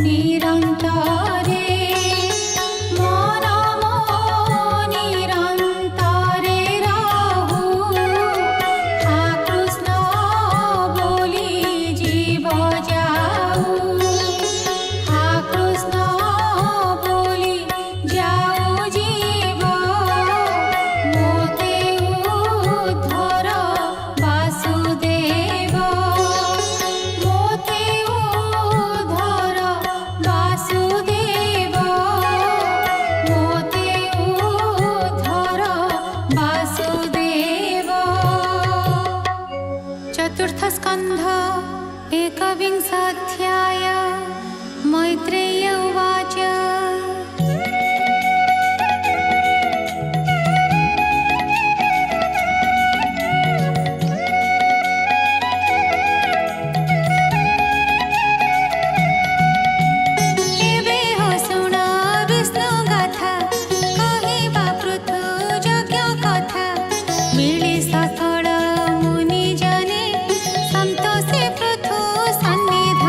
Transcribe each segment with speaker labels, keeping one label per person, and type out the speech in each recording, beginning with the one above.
Speaker 1: निरंतरे मन निरंतरे राहु हा कृष्ण बोली जीव जाऊ हा कृष्ण बोली जाऊ जीव मोते उद्धर वासुदेव मोते उद्धर वासुदेव मोते उद्धर वासुदेव। चतुर्थ स्कंध एकविंशाध्याय। मैत्रेय उवाच एवे हो सुण विष्णु गाथा कहिबा पृथु यज्ञ कथा मिली सफल मुनि जने संतोषे पृथु सन्निधाने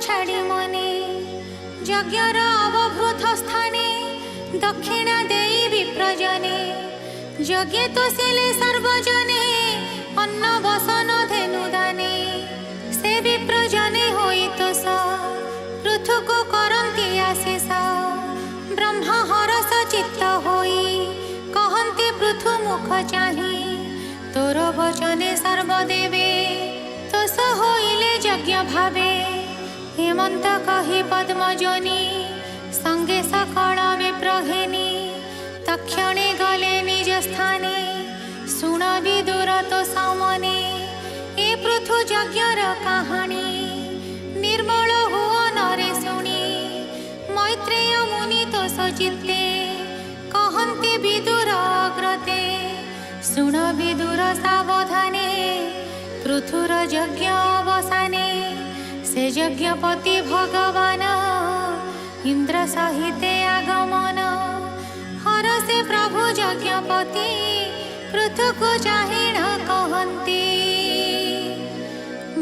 Speaker 1: छाड़ी मने यज्ञर अवभृत स्थाने दक्षिणा देई विप्रजने यज्ञे तोषिले सर्वजने अन्न वसन धेनुदाने से विप्रजने होई तोष पृथुको करन्ति आशीष ब्रह्मा हरस चित्त होई कहन्ति पृथु मुख चाहि तोर वचने सर्वदेवे तोष होइले यज्ञ भावे हेमंत कहि पद्मजनी संगे सकल विप्रघेनी तक्षणे गले निज स्थाने शुण विदुर तो सामने ए पृथु यज्ञर कहानी निर्मल हुओ नरे शुणी मैत्रेय मुनि तो सचित्ते कहन्ति विदुर अग्रते शुण विदुर सावधाने पृथुर यज्ञ अवसाने से यज्ञपति भगवान इंद्र सहिते आगमन हरसे प्रभु यज्ञपति पृथुको चाहिण कहन्ति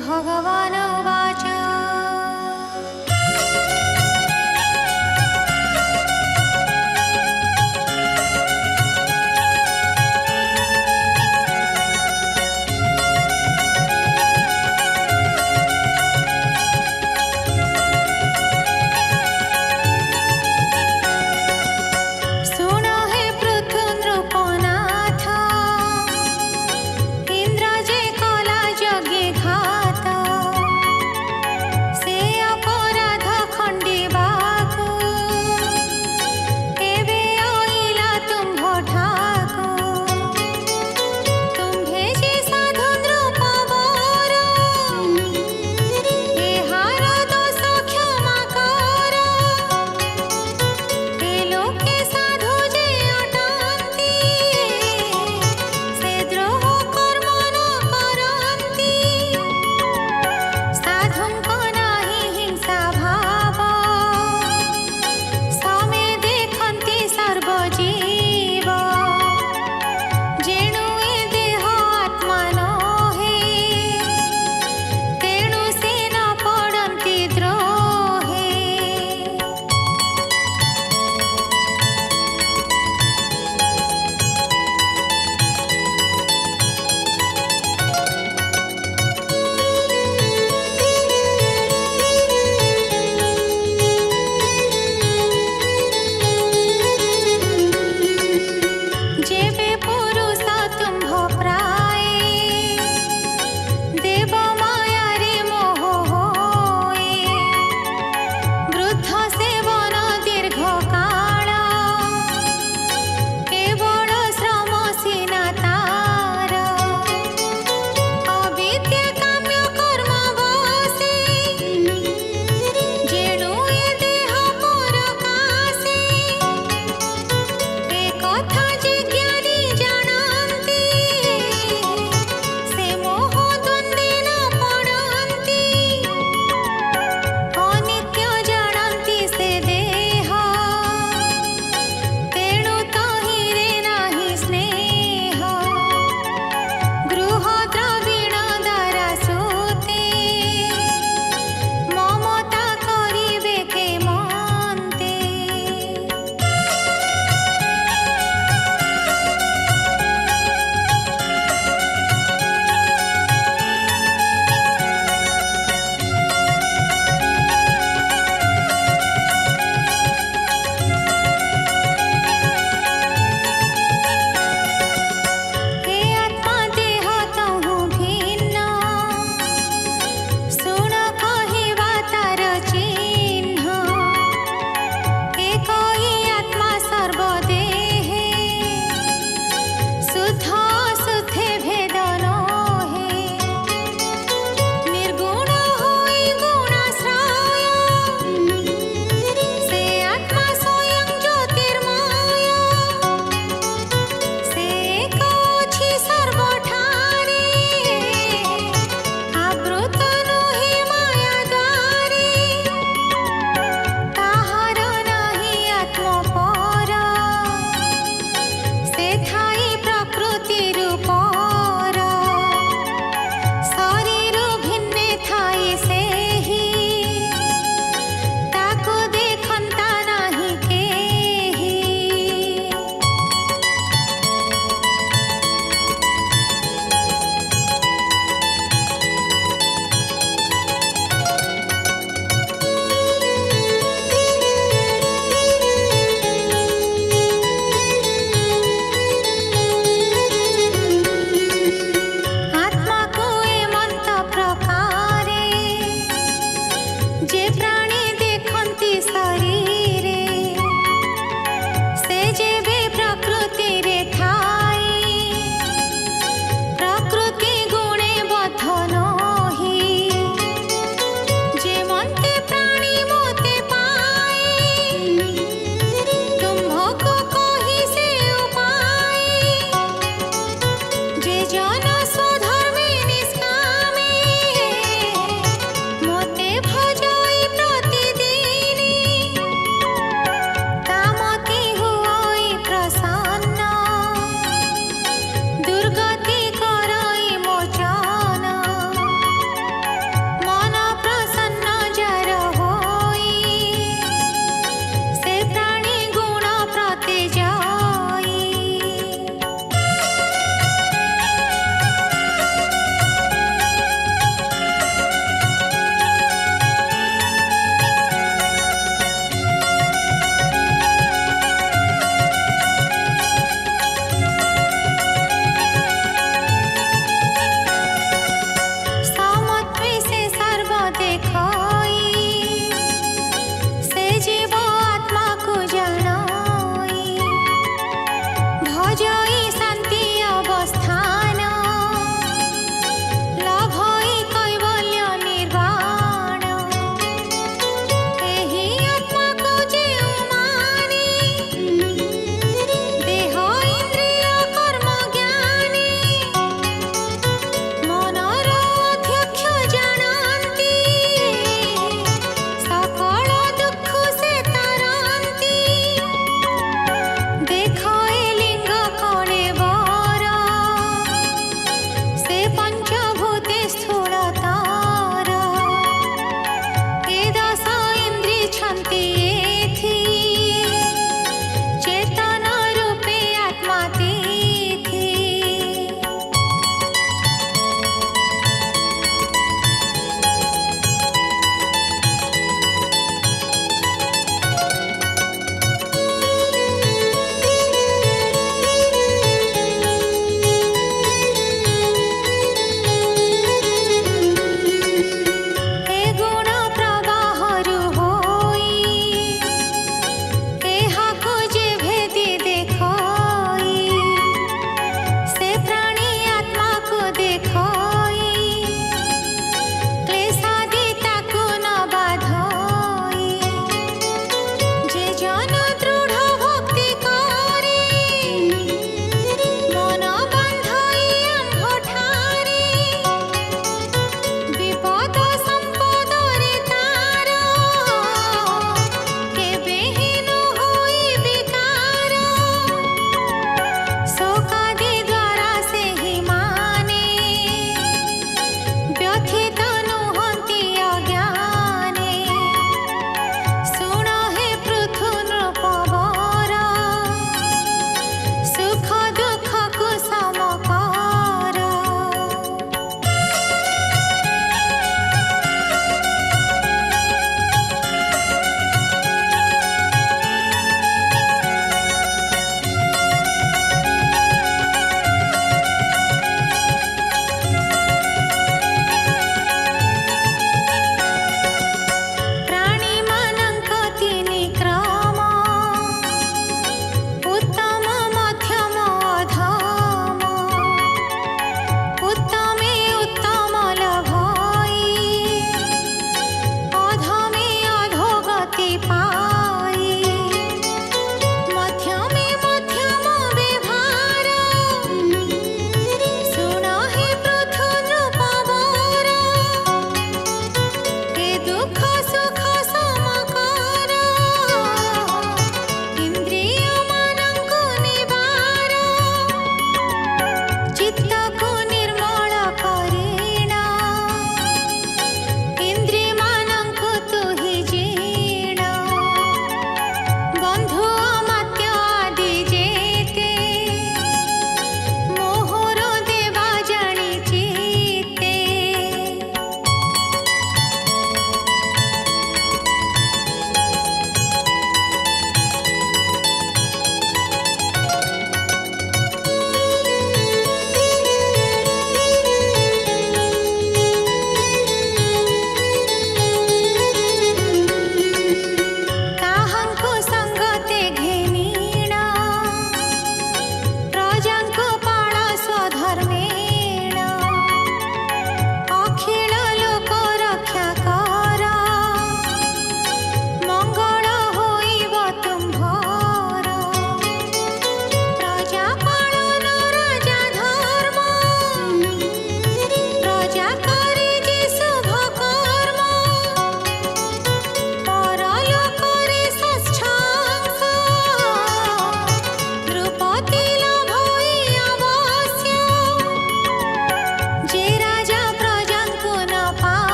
Speaker 1: भगवान उवाच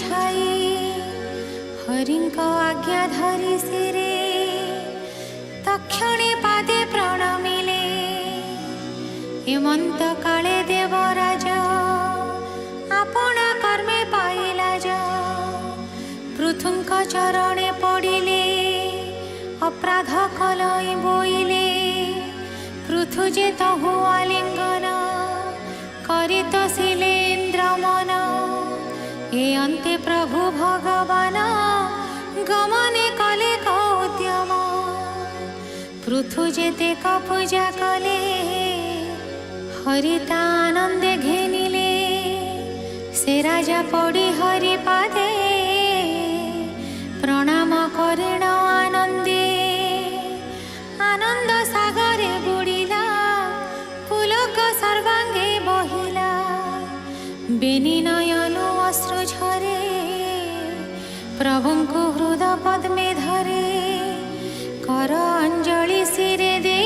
Speaker 1: छाई हरिଙ୍କ आज्ञा धरी सिरे तक्षणे पादे प्रणमिले हेमंत काले देवराज आपणा कर्मे पाइला जा पृथुଙ୍କ चरणे पड़िले अपराध कलई बोइले पृथु जे तहु आलिंगन करी तसिले इंद्रमन ए अंते प्रभु भगवान गमने कले कौद्यम पृथु जेते पूजा कले हरिता आनंदे घेनिले से राजा पड़ी हरि पादे प्रणाम करिण आनंदे आनंद सागरे बुड़िला पुलक सर्वांगे बहिला बेनी नयनु अश्रु झरे प्रभुଙ୍କୁ हृद पद्मे धरे कर अंजलि सिरे दे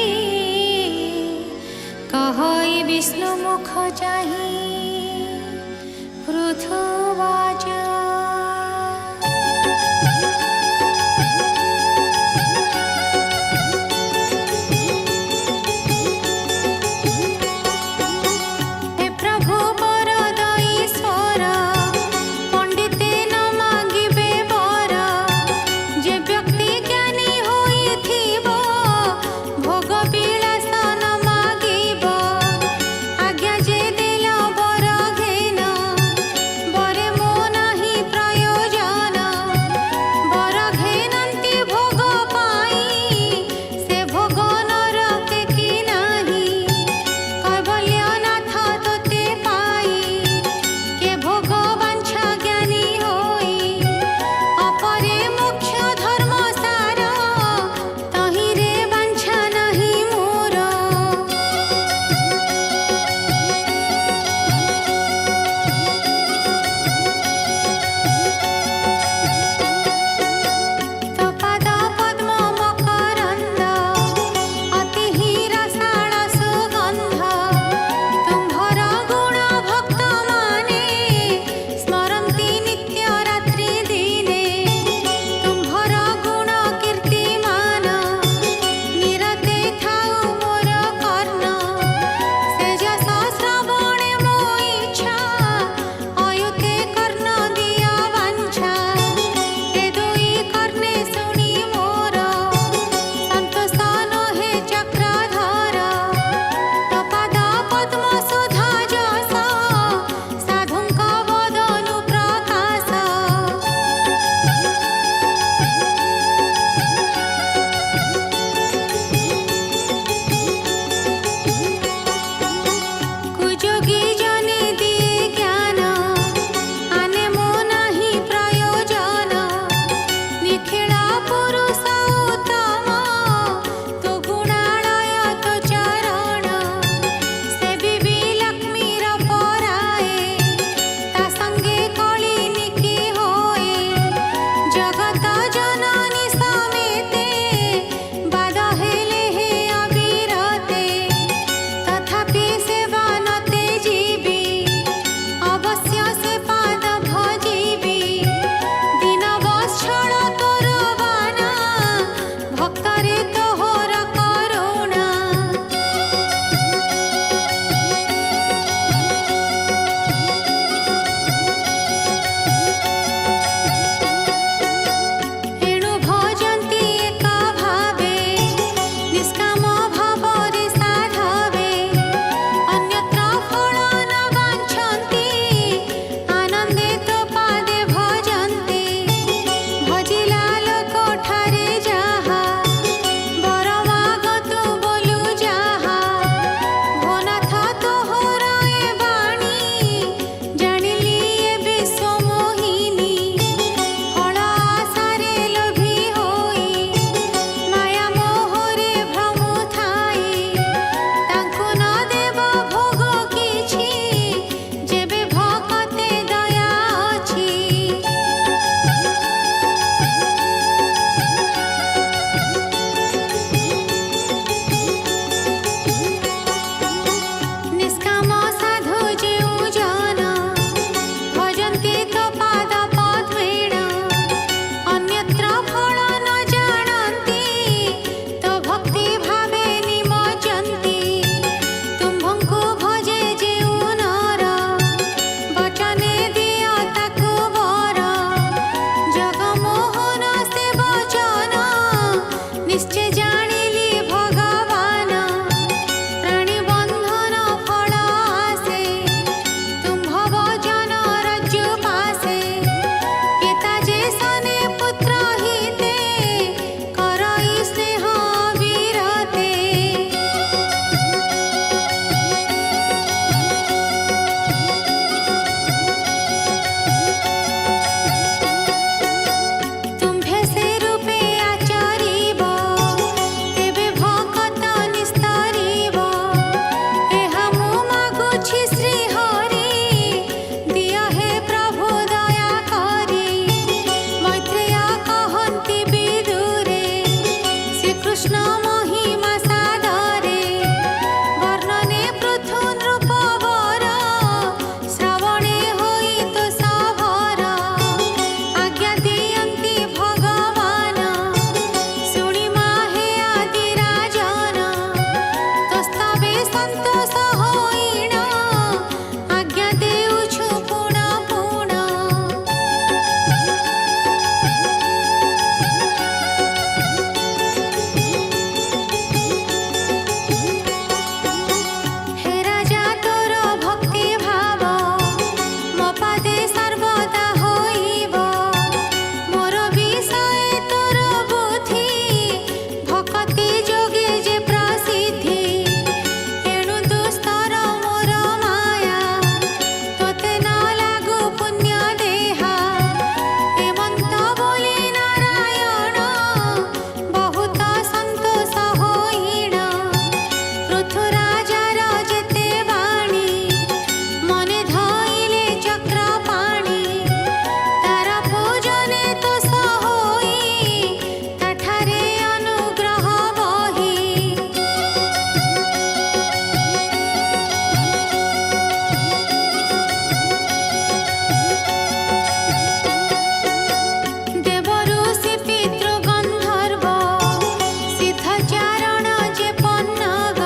Speaker 1: कहई विष्णु मुख चाही पृथुवाच बरा ସହୋଇଣ ଆଜ୍ଞା ଦେଉଛୁ ପୁଣ ପୁଣ। ହେ ରାଜା ତୋର ଭକ୍ତି ଭାବ ମୋ ପାଦେ ସର୍ବଦା ହୋଇବ। ମୋର ବିଷୟ ତୋର ବୁଦ୍ଧି ଭକତି ଯୋଗେ ଯେ ପ୍ରସିଦ୍ଧି। ଏଣୁ ଦୁସ୍ତର ମୋର ମାୟା ତୋତେ ନ ଲାଗୁ ପୁଣ୍ୟ ଦେହା। ଏମନ୍ତ ବୋଲି ନାରାୟଣ ବହୁତ ସନ୍ତୋଷ ହୋଇଣ। ପୃଥୁ ରାଜାର ଯେତେ ବାଣୀ ମନେ ଧଇଲେ ଚକ୍ର ପାଣି। ତାର ପୂଜନେ ତୋଷ ହୋଇ ତାଠାରେ ଅନୁଗ୍ରହ ବହି। ଦେବ ଋଷି ପିତୃ ଗନ୍ଧର୍ବ ସିଦ୍ଧ ଚାରଣ ଯେ ପନ୍ନଗ।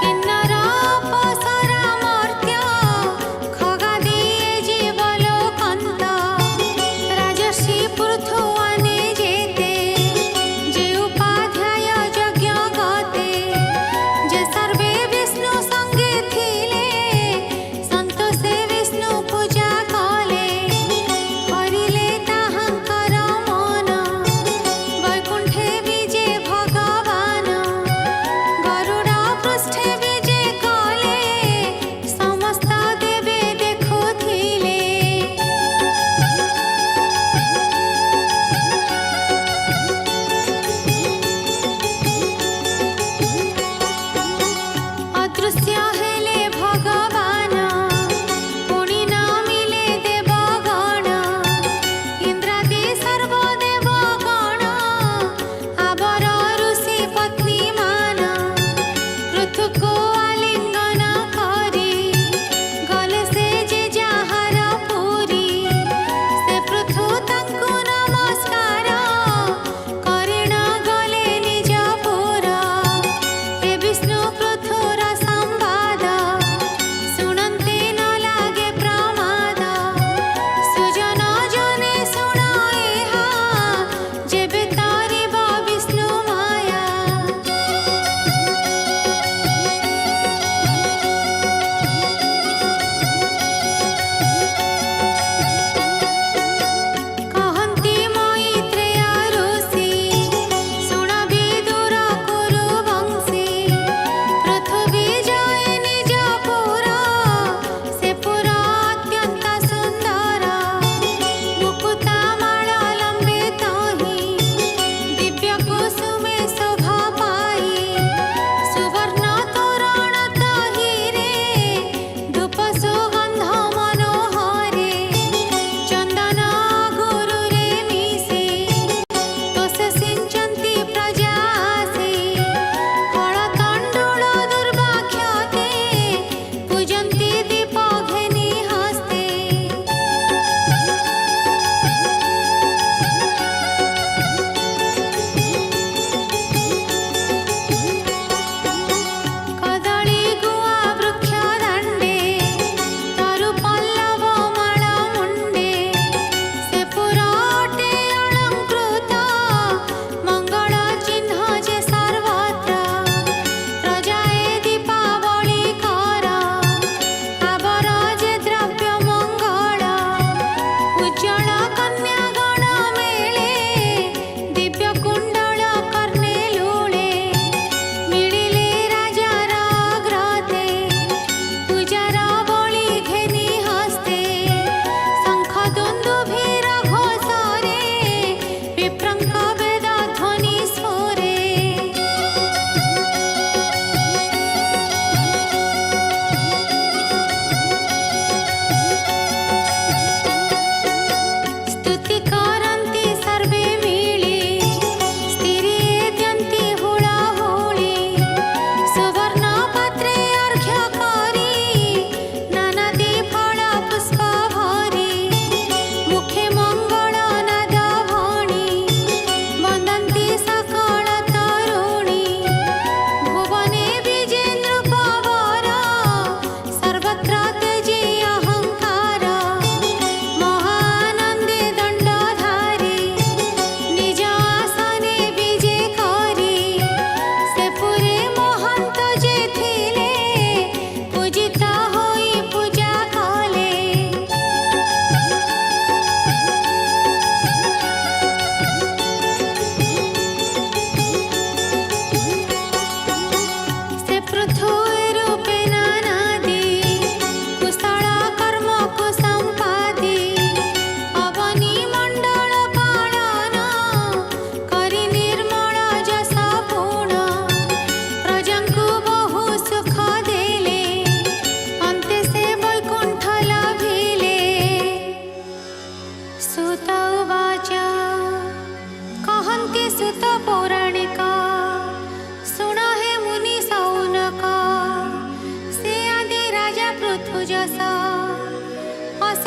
Speaker 1: କିନ୍ନର ଅପସରା ମର୍ତ୍ତ୍ୟ ଖଗାଦି ଜୀବ ଲୋକନ୍ତ। ରାଜର୍ଷି ପୃଥୁଆନେ ଯେତେ ଯେ ଉପାଧ୍ୟାୟ ଯଜ୍ଞ ଗତେ। ଯେ ସର୍ବେ ବିଷ୍ଣୁ ସଙ୍ଗେ ଥିଲେ ସନ୍ତୋଷେ ବିଷ୍ଣୁ ପୂଜା କଲେ। ହରିଲେ ତାହାଙ୍କର ମନ ବୈକୁଣ୍ଠେ ବିଜେ ଭଗବାନ। ଗରୁଡ଼ ପୃଷ୍ଠେ ବିଜେ କଲେ ସମସ୍ତ ଦେବେ ଦେଖୁଥିଲେ। ଅଦୃଶ୍ୟ ହେଲେ ଭଗବାନ ପୁଣି ନ ମିଳେ ଦେବଗଣ। ଇନ୍ଦ୍ରାଦି ସର୍ବଦେବଗଣ ଆବର ଋଷି ପତ୍ନୀମାନ। ପୃଥୁକୁ ଆଲିଙ୍ଗନ କରି ଗଲେ ସେ ଯେ ଯାହାର ପୁରୀ। ସେ ପୃଥୁ ତାଙ୍କୁ ନମସ୍କାର କରିଣ ଗଲେ ନିଜ ପୁର। ଏ ବିଷ୍ଣୁ ପୃଥୁର ସମ୍ବାଦ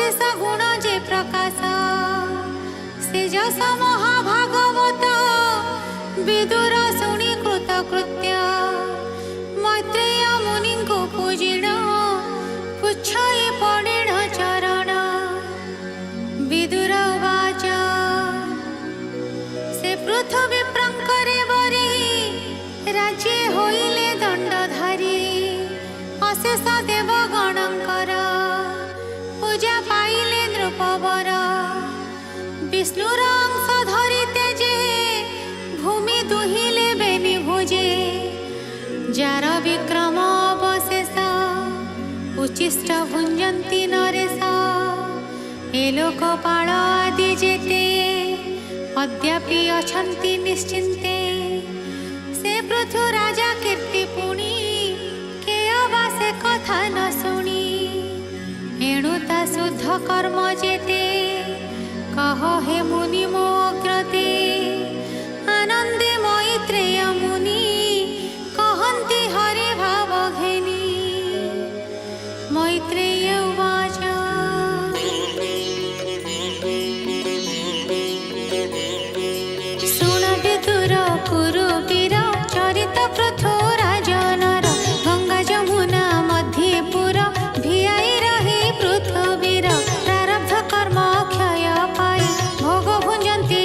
Speaker 1: अशेष गुण जे प्रकाश से जस महाभागवत विदुर शुणी कृतकृत्य मैत्रेय मुनि को पूजिण पुच्छाई पड़िण चरण विदुर वाच से पृथ्वी प्रंकरे बरी राज्ये होइले दंडधारी अशेष देवगणंकर पूजा पाइले नृपवर विष्णुर अंश धरिते जे भूमि दुहिले बेनि भुजे जार विक्रम अवशेष उचिष्ट भुंजंती नरेश ए लोकपाल आदि जेते अद्यापि अछंती निश्चिंते से पृथु राजा कीर्ति पुणी के अबासे कथा न शुणी एणुता शुद्ध कर्म जेते कह हे मुनि मो अग्रते आनंदे मैत्रेय मुनि कहन्ति हरि भाव घेनी मैत्रेय उवाच शुण विदुर कुरु वीर चरित पृथु राजनर गंगा जमुना मध्ये पुर भियाई रही पृथ्वीर प्रारब्ध कर्म क्षय पाई भोग भुंजंती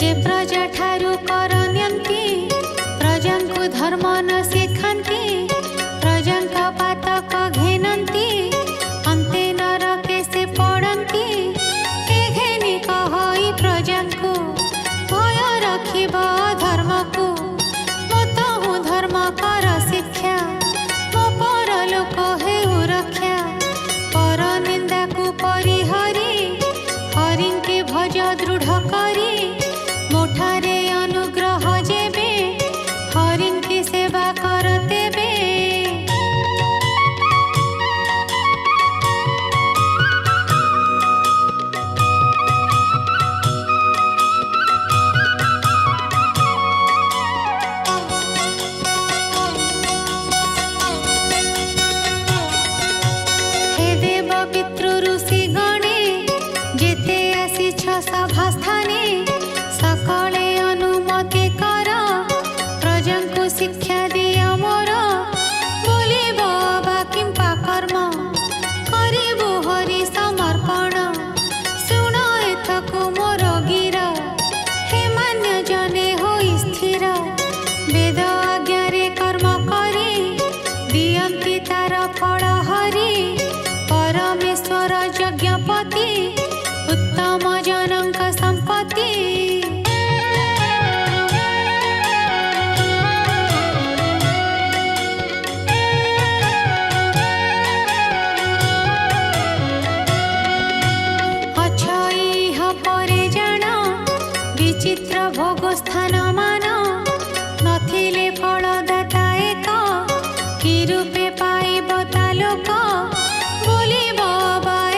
Speaker 1: जे प्रजा ठारू कर नियंती प्रजा को धर्म न शिखाती प्रजा पातक घेनती अंते नरके से पड़ती घेनी कही प्रजा को भय रखिब धर्म को मत हूँ धर्म कर शिक्षा मो पर लोक हेउ रक्षा पर निंदा को परिहरी हरि के भज दृढ़ करी मोठारे अनुग्रह जेबे हरि की सेवा करते बे। हे देव पितृ ऋषि गणे जेते आसी सभा स्थाने सकले अनुमति कर प्रजा को शिक्षा दिया मोर बोलिब किंपा कर्म करिबु हरि समर्पण शुण एथको मोर गिर हे मान्य जने होई स्थिर वेद आज्ञारे कर्म करी दियंती तार फल हरि परमेश्वर यज्ञपति उत्तम जनक संपत्ति। अछई परे जान विचित्र भोग स्थान मान नथिले फलदाता एक कि रूपे पाइब ता लोक बोलिब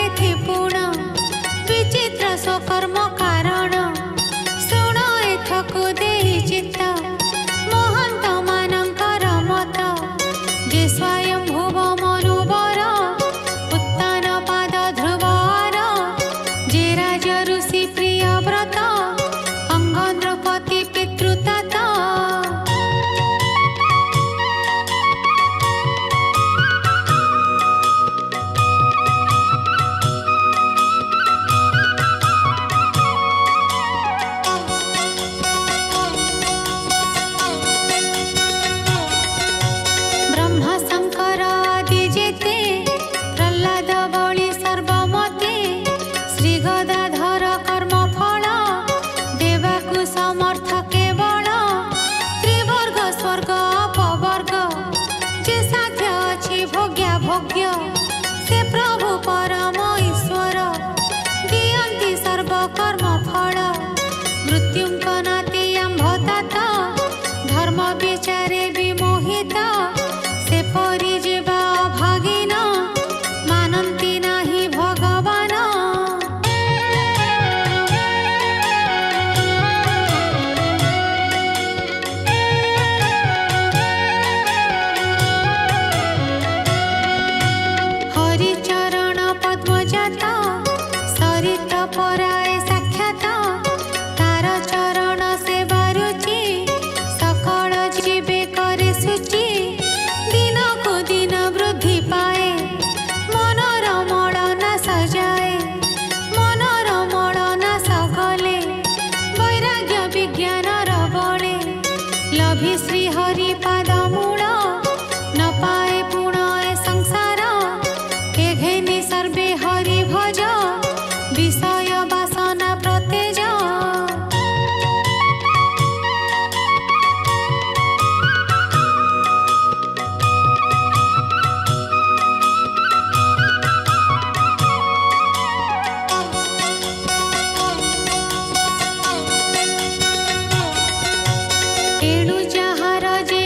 Speaker 1: एथि पूर्ण विचित्र स्वकर्म कारण शुण एथको देहि चित्त महंत मानकर मत जे स्वयं भुव मनुबर उत्तान पाद ध्रुवर जे राज ऋषि प्रिय व्रत अंग नृपति पितृतात ब्रह्मा शंकर आदि जेते प्रह्लाद बलि सर्वमते श्री गदाधर कर्म फल देवाकु समर्थ केवल त्रिवर्ग स्वर्ग अपवर्ग जे साध्य अछि भोग्या भोग्य से प्रभु परम ईश्वर दियंती सर्व कर्म फल मृत्युंक नाति आंभतात धर्म विचारे विमोहित से परि जीवा भागिन मानंती नाही भगवान। हरिचरण पद्मजात सरित पराय साक्षात तार चरण सेवा रुचि सकल जीवे करे सूचि दिन को दिन वृद्धि पाए मनर मल सजाए मनर मल सगले वैराग्य विज्ञान बड़े लभि श्री हरि पाद मूल न पाए पुण ए संसार के घेनी सर्वे हरि भज विषय वासना प्रतेज। एणु जहार जे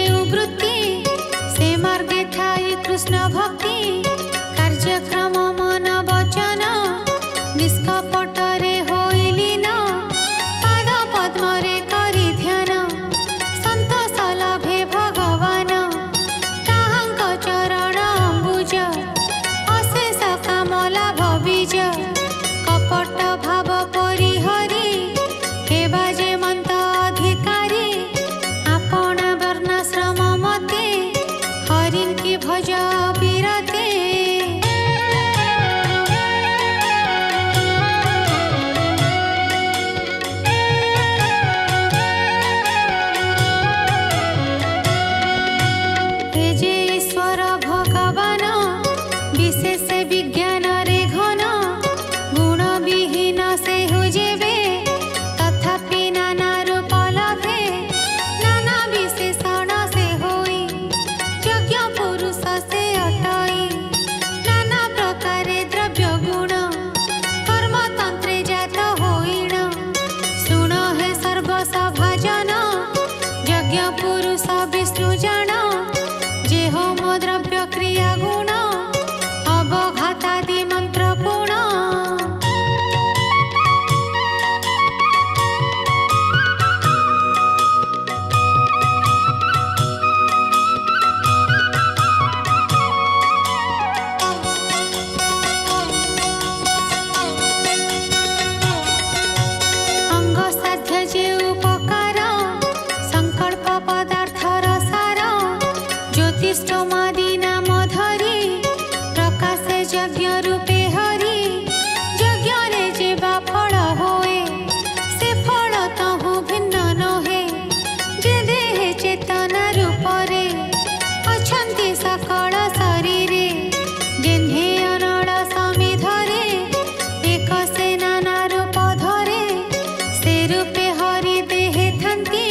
Speaker 1: रूपे हरि देहे थांती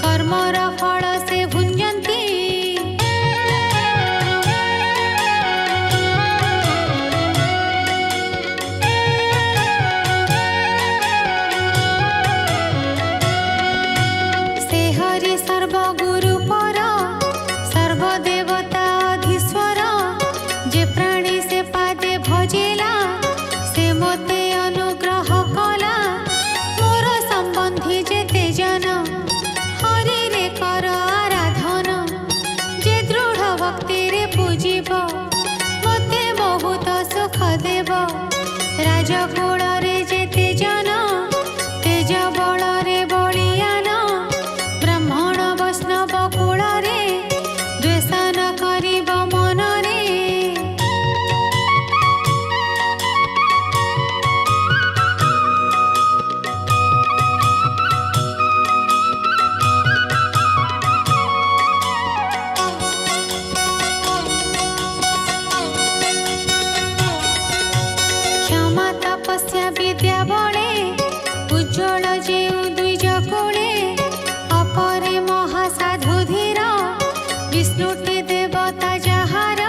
Speaker 1: कर्मर फल से भुंजंती से हरि सर्वगुरु पर सर्वदेवता अधीश्वर जे प्राणी से पादे भजेला से मोते अनुग्रह कला मोर संबंधी जेते जन हरि रे कर आराधन जे दृढ़ भक्ति रे पूजिब मोते बहुत सुख देव राजकुल रे जेते जन तेज बल रे बलियान ब्राह्मण वैष्णव कुल रे द्वेष न करिब मन रे क्षमा तपस्या विद्या बळे उज्ज्वल जेउ द्विज कोणे अपरे महासाधु धीर विष्णुटी देवता जहार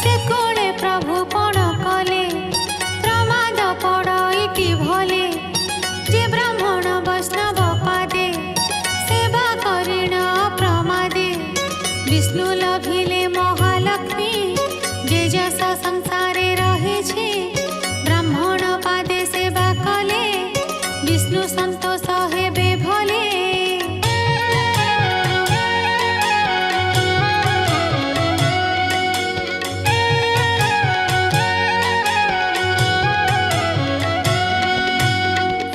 Speaker 1: से कोणे प्रभु पण कले प्रमाद पड़ईटी भले जे ब्राह्मण वैष्णव पादे सेवा करिण प्रमादे विष्णु लभिले महालक्ष्मी जे जस संसारे रहे छे ब्राह्मण पादे सेवा कले विष्णु संतोष हेबे भले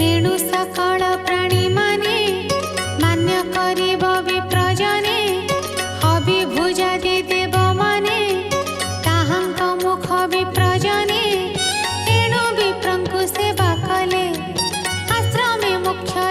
Speaker 1: एणु सकल प्राणी माने मान्य करिब विप्रजने हवि भुजादि देव माने ताहांक मुख विप्रजने एणु विप्रंकु सेवा कले आश्रमे मुख्य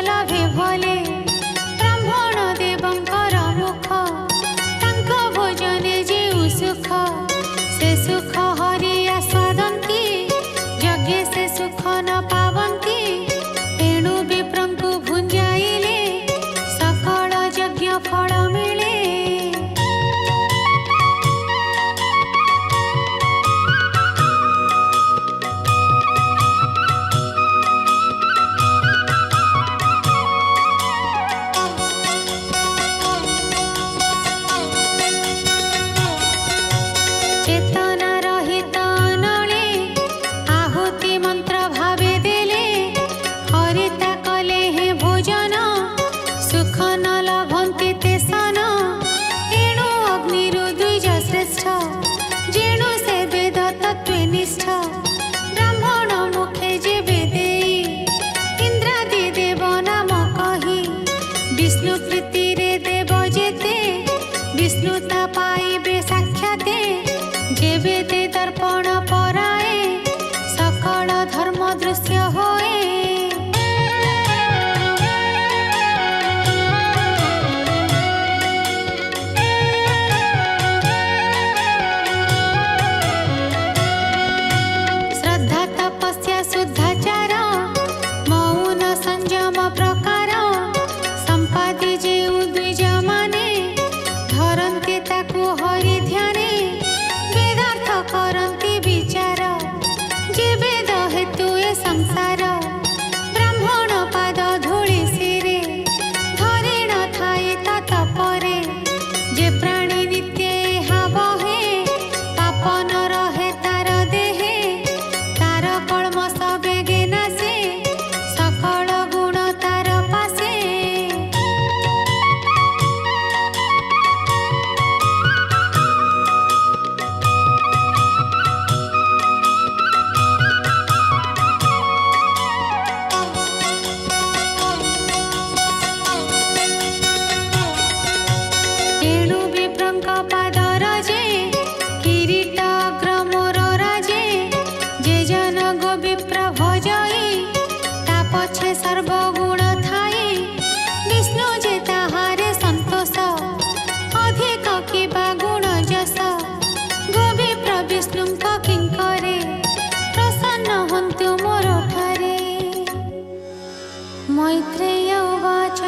Speaker 1: मैत्रेय उवाच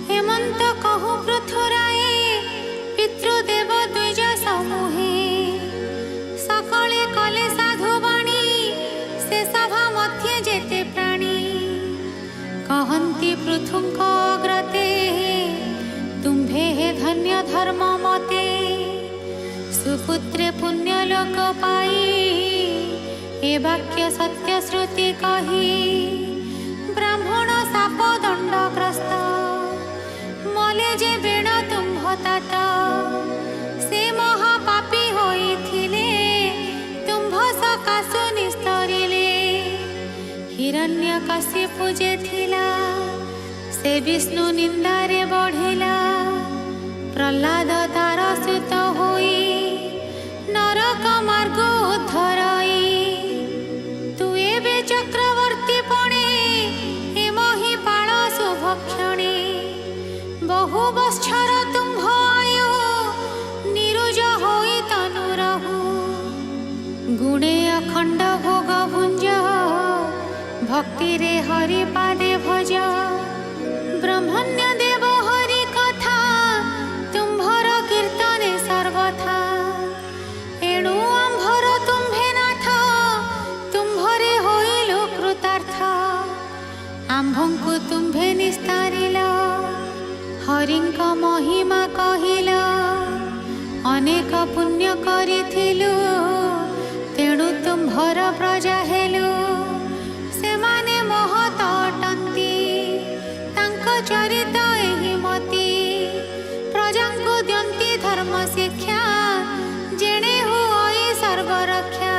Speaker 1: हेमंत कहु पृथुराये पितृदेव द्विज समूहे सकले कले साधुवाणी से सभा मध्य जेते प्राणी कहन्ति पृथुंक अग्रते तुम्भे हे धन्य धर्म मते सुपुत्रे पुण्यलोक पाई ए वाक्य सत्य श्रुति कही ब्राह्मण साप दंडग्रस्त मले जे बेण तुम्भ तात से महापापी होइथिले तुम्भ सकाशु निस्तरिले हिरण्यकशिपु जे थिला से विष्णु निंदारे बढ़िला प्रह्लाद तार सुत होई नरक मार्ग उद्धराई तु एबे चक्रवर्ती पणे ए महिपाल शुभक्षणे बहु बत्सर तुम्भ आयु निरुज होई तनु रहु गुणे अखंड भोग भुंज भक्ति रे हरि पादे भज ब्रह्मण्य देव हरि कथा तुम्भर कीर्तने सर्वथा एणु आंभर तुम्भे नाथ तुम्भरे होइलु कृतार्थ आंभंकु तुम्भे निस्तारिल हरिंक महिमा कहिल अनेक पुण्य करिथिलु तेणु तुम्भर प्रजा हेलु सेमाने महत अटंती तांक चरित एहि मती प्रजांकु द्यंती धर्म शिक्षा जेणे हुई सर्वरक्षा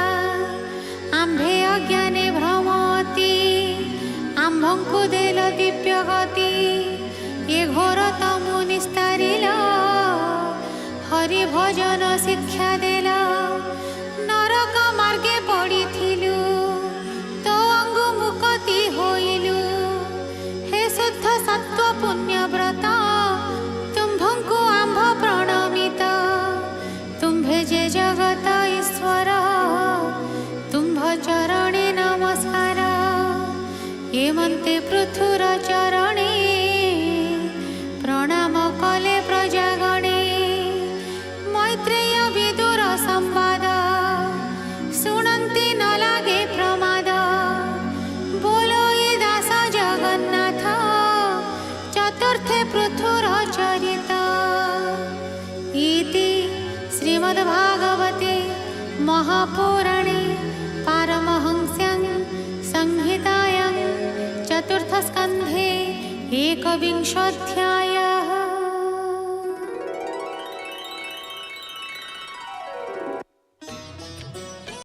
Speaker 1: आंभे अज्ञाने भ्रमति आंभंकु देल दिव्य गति ये घोर तमु निस्तारिल हरि भजन शिक्षा देल नरक मार्गे पड़िथिलु तो अंगु मुक्ति होइलु हे शुद्ध सत्व पुण्य व्रत तुम्भंकु आंभ प्रणमित तुम्भे जे जगत ईश्वर तुम्भ चरणे नमस्कार हेमंते पृथुर चरणे प्रणाम कले प्रजागणे मैत्रेय विदुर संवाद शुणन्ति न लागे प्रमाद बोलो ये दास जगन्नाथ चतुर्थे पृथुर चरित इति श्रीमद्भागवते महापुराणे पारमहंस्यां संहितायां चतुर्थस्कन्धे एकविंशोऽध्यायः।